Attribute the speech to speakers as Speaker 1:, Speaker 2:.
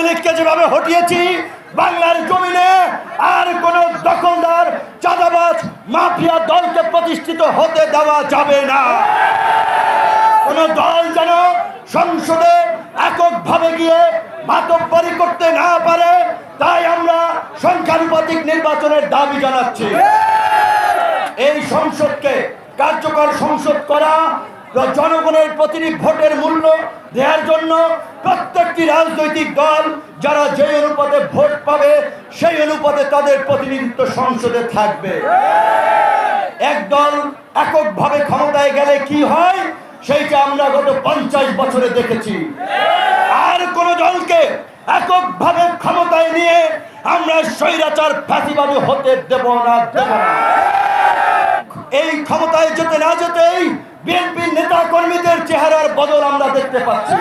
Speaker 1: আওয়ামী লীগকে যেভাবে হটিয়েছি, বাংলার জমিনে আর কোন দখলদার চাঁদাবাজ মাফিয়া দলকে প্রতিষ্ঠিত হতে দেওয়া যাবে না। কোন দল যেন সংসদে এককভাবে গিয়ে মাতব্বরি করতে না পারে, তাই আমরা সংখ্যানুপাতিক নির্বাচনের দাবি জানাচ্ছি। এই সংসদকে কার্যকর সংসদ করা, জনগণের প্রতিটি ভোটের মূল্য দেওয়ার জন্য প্রত্যেকটি রাজনৈতিক দল যারা যে অনুপাতে ভোট পাবে সেই অনুপাতে তাদের প্রতিনিধিত্ব সংসদে থাকবে। এক দল এককভাবে ক্ষমতায় গেলে কি হয় সেইটা আমরা গত 50 বছরে দেখেছি। আর কোন দলকে এককভাবে ক্ষমতায় নিয়ে আমরা স্বৈরাচার ফ্যাসিবাদী হতে দেব না। এই ক্ষমতায় যেতে না যেতেই বিএনপি নেতা কর্মীদের চেহারার বদল আমরা দেখতে পাচ্ছি।